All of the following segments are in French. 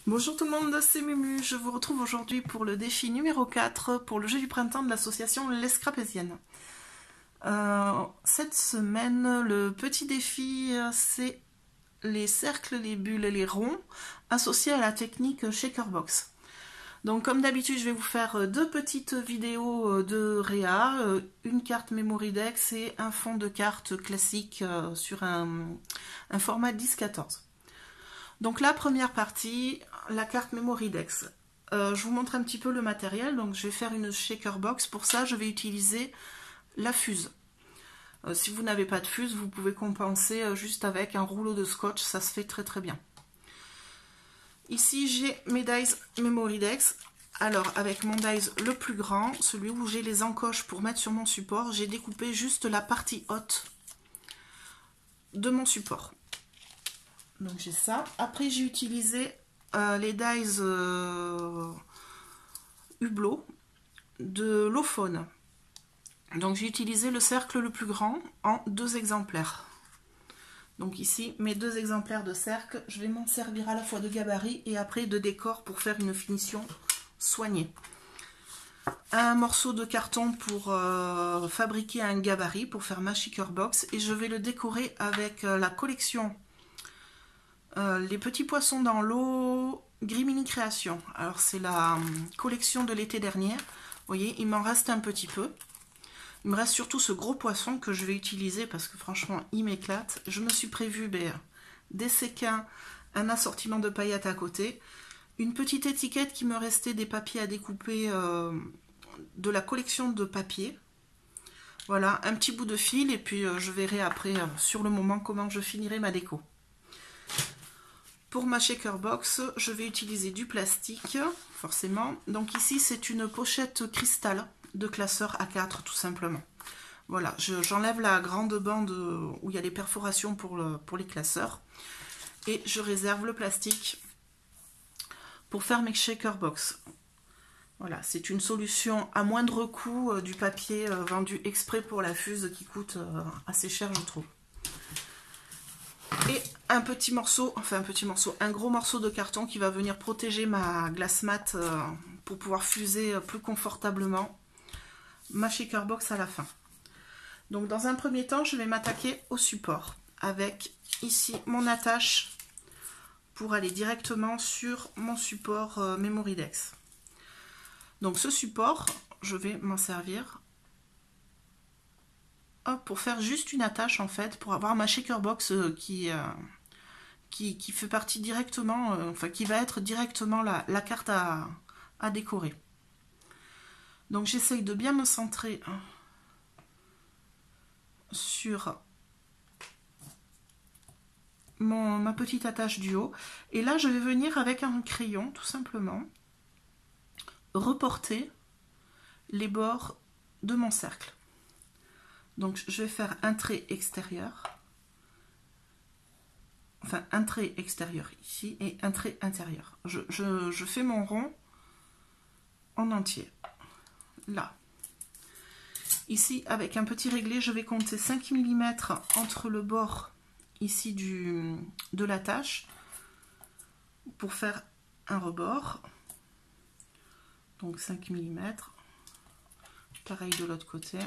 Bonjour tout le monde, c'est Mumu. Je vous retrouve aujourd'hui pour le défi numéro 4 pour le jeu du printemps de l'association L'Escrapézienne. Cette semaine, le petit défi, c'est les cercles, les bulles et les ronds associés à la technique Shakerbox. Donc comme d'habitude, je vais vous faire deux petites vidéos de réa, une carte Memory Dex et un fond de carte classique sur un format 10-14. Donc la première partie, la carte Memory Dex. Je vous montre un petit peu le matériel. Donc je vais faire une shaker box. Pour ça, je vais utiliser la fuse. Si vous n'avez pas de fuse, vous pouvez compenser juste avec un rouleau de scotch. Ça se fait très très bien. Ici, j'ai mes dies Memory Dex. Alors, avec mon dies le plus grand, celui où j'ai les encoches pour mettre sur mon support, j'ai découpé juste la partie haute de mon support. Donc j'ai ça. Après, j'ai utilisé les dies Hublot de l'Ophone. Donc j'ai utilisé le cercle le plus grand en 2 exemplaires. Donc ici, mes 2 exemplaires de cercle, je vais m'en servir à la fois de gabarit et après de décor pour faire une finition soignée. Un morceau de carton pour fabriquer un gabarit, pour faire ma shaker box. Et je vais le décorer avec la collection Les Petits Poissons dans l'eau Grimini Création. Alors c'est la collection de l'été dernier. Vous voyez, il m'en reste un petit peu. Il me reste surtout ce gros poisson que je vais utiliser parce que franchement, il m'éclate. Je me suis prévu des séquins, un assortiment de paillettes à côté, une petite étiquette qui me restait des papiers à découper de la collection de papier. Voilà, un petit bout de fil et puis je verrai après sur le moment comment je finirai ma déco. Pour ma shaker box, je vais utiliser du plastique, forcément. Donc ici, c'est une pochette cristal de classeur A4, tout simplement. Voilà, j'enlève la grande bande où il y a les perforations pour les classeurs. Et je réserve le plastique pour faire mes shaker box. Voilà, c'est une solution à moindre coût du papier vendu exprès pour la fuse qui coûte assez cher, je trouve. Et un petit morceau, un gros morceau de carton qui va venir protéger ma glace mat pour pouvoir fuser plus confortablement ma shaker box à la fin. Donc dans un premier temps, je vais m'attaquer au support avec ici mon attache pour aller directement sur mon support Memory Dex. Donc ce support, je vais m'en servir pour faire juste une attache en fait, pour avoir ma shaker box qui fait partie directement, qui va être directement la carte à décorer. Donc j'essaye de bien me centrer sur ma petite attache du haut. Et là, je vais venir avec un crayon, tout simplement, reporter les bords de mon cercle. Donc je vais faire un trait extérieur. Enfin, un trait extérieur ici et un trait intérieur. Je fais mon rond en entier. Là. Ici, avec un petit réglé, je vais compter 5 mm entre le bord ici de l'attache pour faire un rebord. Donc 5 mm. Pareil de l'autre côté.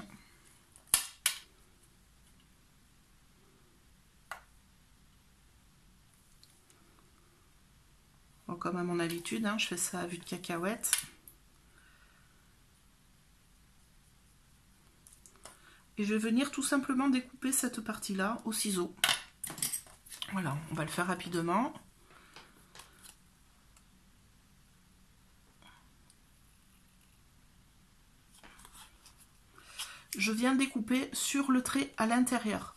Bon, comme à mon habitude, je fais ça à vue de cacahuète. Et je vais venir tout simplement découper cette partie-là au ciseau. Voilà, on va le faire rapidement. Je viens découper sur le trait à l'intérieur.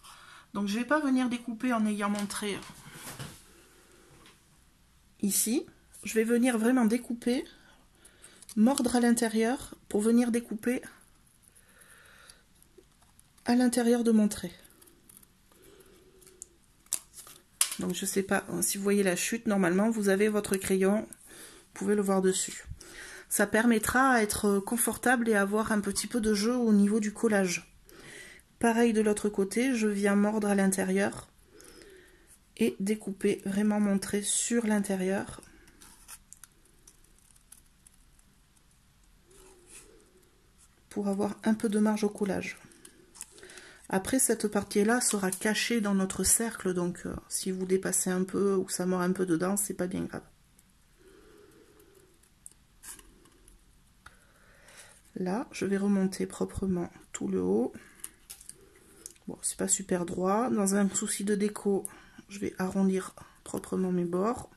Donc je ne vais pas venir découper en ayant mon trait ici. Je vais venir vraiment découper, mordre à l'intérieur pour venir découper à l'intérieur de mon trait. Donc je ne sais pas si vous voyez la chute, normalement vous avez votre crayon, vous pouvez le voir dessus. Ça permettra à être confortable et à avoir un petit peu de jeu au niveau du collage. Pareil de l'autre côté, je viens mordre à l'intérieur et découper vraiment mon trait sur l'intérieur. pour avoir un peu de marge au collage. Après, cette partie-là sera cachée dans notre cercle, donc si vous dépassez un peu ou que ça mord un peu dedans, c'est pas bien grave. Là, je vais remonter proprement tout le haut. Bon, c'est pas super droit. Dans un souci de déco, je vais arrondir proprement mes bords.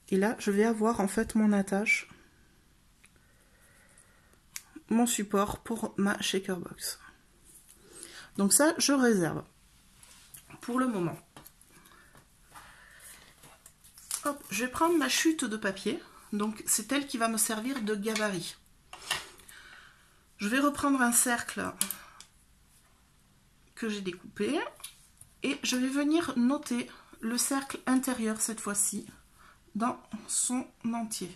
Et là, je vais avoir en fait mon attache, mon support pour ma shaker box. Donc ça, je réserve pour le moment. Hop, je vais prendre ma chute de papier. Donc c'est elle qui va me servir de gabarit. Je vais reprendre un cercle que j'ai découpé et je vais venir noter le cercle intérieur cette fois-ci dans son entier.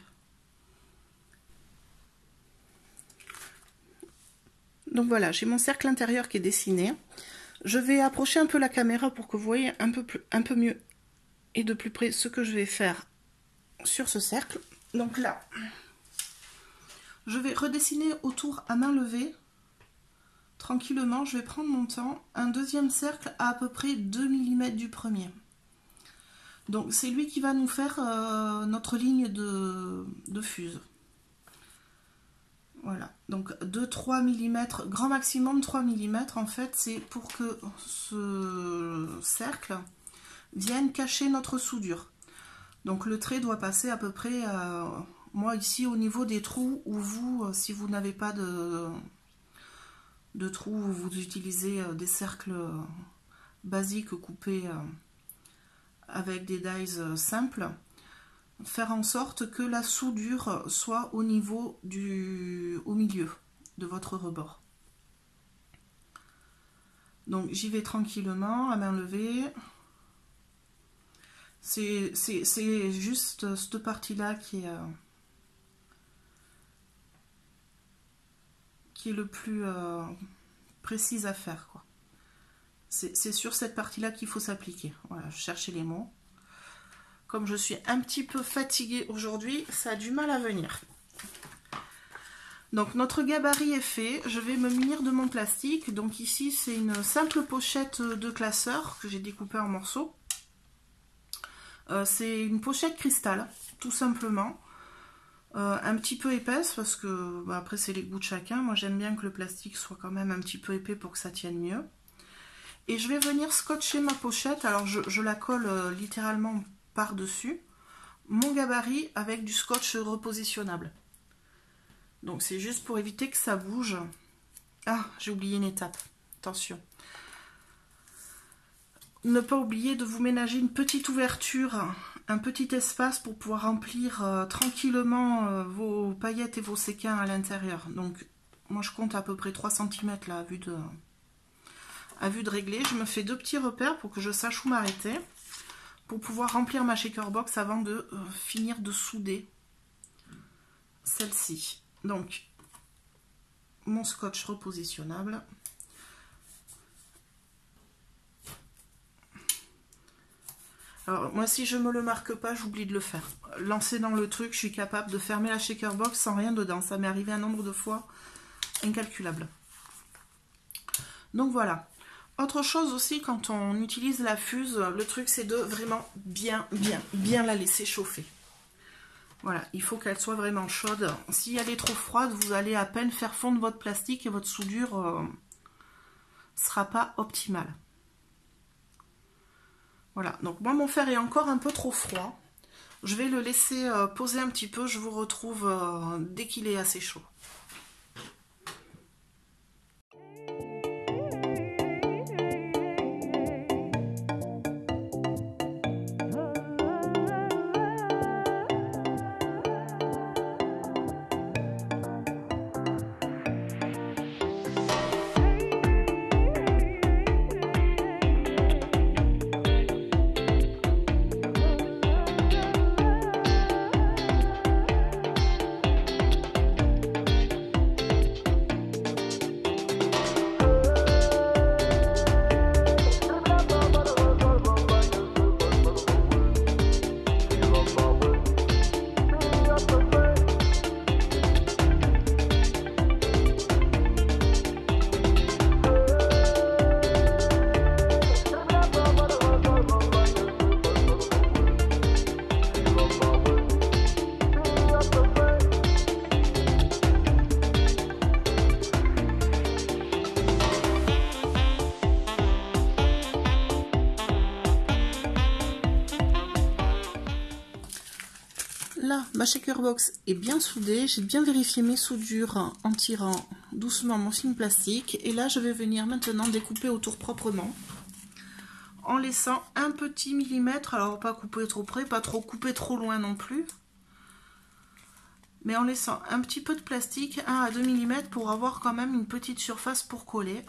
Donc voilà, j'ai mon cercle intérieur qui est dessiné. Je vais approcher un peu la caméra pour que vous voyez un peu mieux et de plus près ce que je vais faire sur ce cercle. Donc là, je vais redessiner autour à main levée. Tranquillement, je vais prendre mon temps. Un deuxième cercle à peu près 2 mm du premier. Donc c'est lui qui va nous faire notre ligne de fuse. Voilà, donc 2-3 mm, grand maximum 3 mm en fait, c'est pour que ce cercle vienne cacher notre soudure. Donc le trait doit passer à peu près, moi ici au niveau des trous où vous, si vous n'avez pas de trous, où vous utilisez des cercles basiques coupés avec des dies simples, faire en sorte que la soudure soit au niveau au milieu de votre rebord. Donc j'y vais tranquillement à main levée. C'est juste cette partie-là qui est le plus précise à faire, quoi. C'est sur cette partie-là qu'il faut s'appliquer. Voilà, je cherchais les mots. Comme je suis un petit peu fatiguée aujourd'hui, ça a du mal à venir. Donc notre gabarit est fait. Je vais me munir de mon plastique. Donc ici, c'est une simple pochette de classeur que j'ai découpée en morceaux. C'est une pochette cristal, tout simplement. Un petit peu épaisse parce que bah, après c'est les goûts de chacun. Moi j'aime bien que le plastique soit quand même un petit peu épais pour que ça tienne mieux. Et je vais venir scotcher ma pochette. Alors je la colle littéralement par-dessus mon gabarit avec du scotch repositionnable. Donc c'est juste pour éviter que ça bouge. Ah, j'ai oublié une étape. Attention. Ne pas oublier de vous ménager une petite ouverture, un petit espace pour pouvoir remplir tranquillement vos paillettes et vos séquins à l'intérieur. Donc moi je compte à peu près 3 cm là à vue de régler. Je me fais 2 petits repères pour que je sache où m'arrêter, pour pouvoir remplir ma shaker box avant de finir de souder celle-ci. Donc mon scotch repositionnable. Alors moi si je me le marque pas, j'oublie de le faire. Lancer dans le truc, je suis capable de fermer la shaker box sans rien dedans. Ça m'est arrivé un nombre de fois incalculable. Donc voilà. Autre chose aussi, quand on utilise la fuse, le truc c'est de vraiment bien la laisser chauffer. Voilà, il faut qu'elle soit vraiment chaude. Si elle est trop froide, vous allez à peine faire fondre votre plastique et votre soudure sera pas optimale. Voilà, donc moi mon fer est encore un peu trop froid. Je vais le laisser poser un petit peu, je vous retrouve dès qu'il est assez chaud. là, ma shaker box est bien soudée. J'ai bien vérifié mes soudures en tirant doucement mon film plastique. Et là, je vais venir maintenant découper autour proprement. En laissant un petit millimètre, alors pas couper trop près, pas trop couper trop loin non plus. Mais en laissant un petit peu de plastique, 1 à 2 mm pour avoir quand même une petite surface pour coller.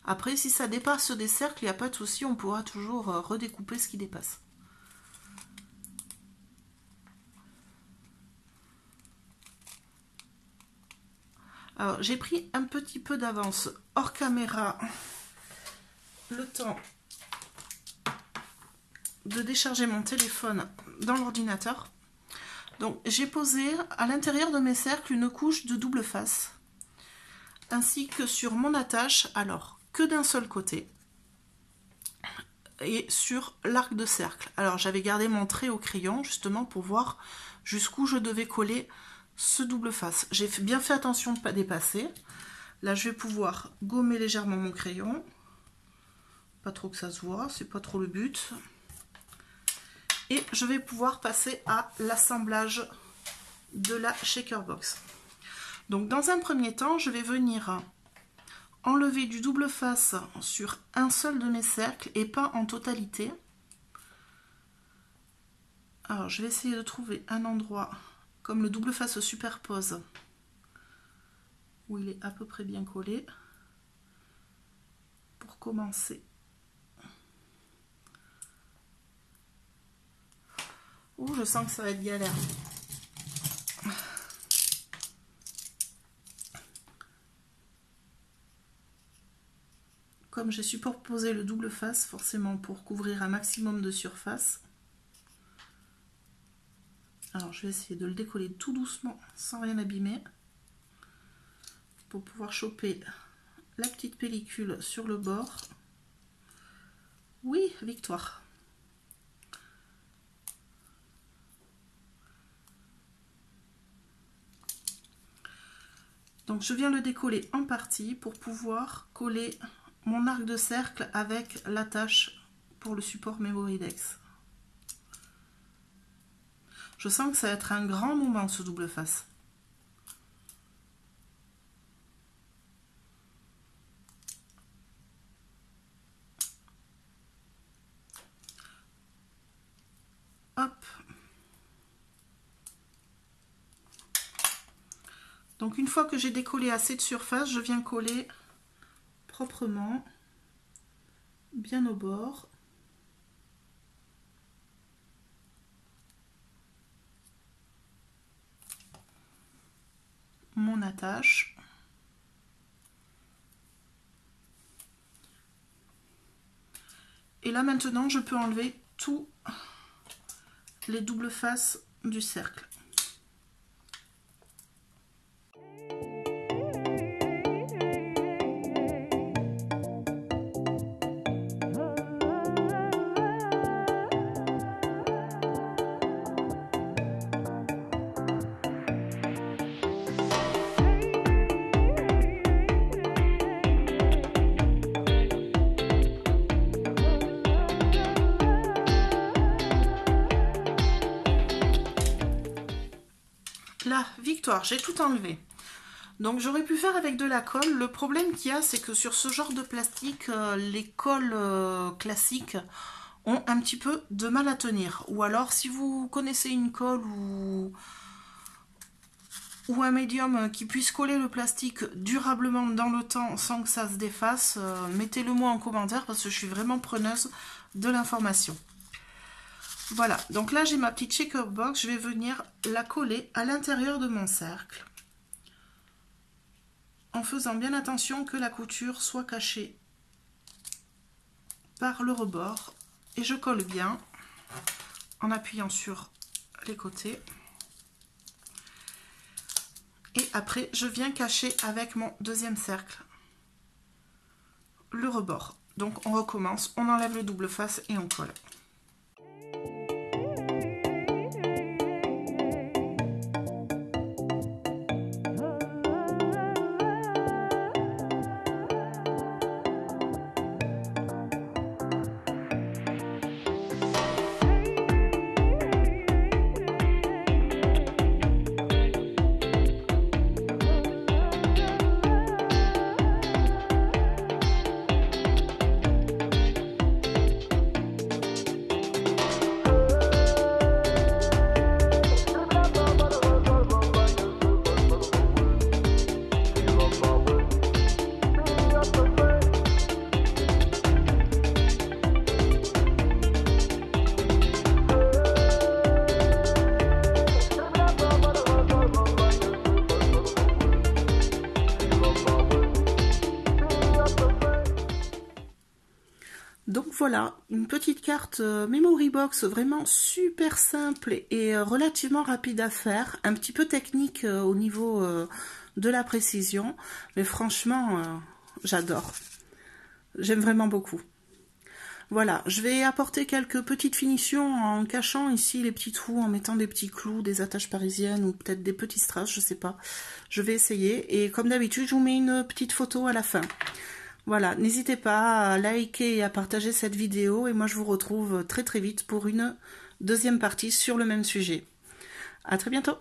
Après, si ça dépasse des cercles, il n'y a pas de souci, on pourra toujours redécouper ce qui dépasse. Alors, j'ai pris un petit peu d'avance hors caméra, le temps de décharger mon téléphone dans l'ordinateur. Donc, j'ai posé à l'intérieur de mes cercles une couche de double face, ainsi que sur mon attache, alors que d'un seul côté, et sur l'arc de cercle. Alors, j'avais gardé mon trait au crayon, justement, pour voir jusqu'où je devais coller ce double face. J'ai bien fait attention de ne pas dépasser. Là, je vais pouvoir gommer légèrement mon crayon. Pas trop que ça se voit, c'est pas trop le but. Et je vais pouvoir passer à l'assemblage de la shaker box. Donc, dans un premier temps, je vais venir enlever du double face sur un seul de mes cercles et pas en totalité. Alors, je vais essayer de trouver un endroit comme le double face se superpose, où il est à peu près bien collé, pour commencer. Ouh, je sens que ça va être galère. Comme j'ai superposé le double face, forcément pour couvrir un maximum de surface. Alors, je vais essayer de le décoller tout doucement, sans rien abîmer, pour pouvoir choper la petite pellicule sur le bord. Oui, victoire. Donc, je viens le décoller en partie pour pouvoir coller mon arc de cercle avec l'attache pour le support Memoridex. Je sens que ça va être un grand moment, ce double face. Hop. Donc, une fois que j'ai décollé assez de surface, je viens coller proprement, bien au bord. Mon attache. Et là maintenant je peux enlever tous les doubles faces du cercle. Là, victoire, j'ai tout enlevé. Donc j'aurais pu faire avec de la colle. Le problème qu'il y a, c'est que sur ce genre de plastique, les colles classiques ont un petit peu de mal à tenir. Ou alors, si vous connaissez une colle ou un médium qui puisse coller le plastique durablement dans le temps sans que ça se défasse, mettez-le moi en commentaire parce que je suis vraiment preneuse de l'information. Voilà, donc là j'ai ma petite shaker box, je vais venir la coller à l'intérieur de mon cercle en faisant bien attention que la couture soit cachée par le rebord et je colle bien en appuyant sur les côtés et après je viens cacher avec mon deuxième cercle le rebord. Donc on recommence, on enlève le double face et on colle. Donc voilà, une petite carte Memory Box vraiment super simple et relativement rapide à faire, un petit peu technique au niveau de la précision, mais franchement, j'adore. J'aime vraiment beaucoup. Voilà, je vais apporter quelques petites finitions en cachant ici les petits trous, en mettant des petits clous, des attaches parisiennes ou peut-être des petits strass, je sais pas. Je vais essayer et comme d'habitude, je vous mets une petite photo à la fin. Voilà, n'hésitez pas à liker et à partager cette vidéo et moi je vous retrouve très vite pour une deuxième partie sur le même sujet. À très bientôt.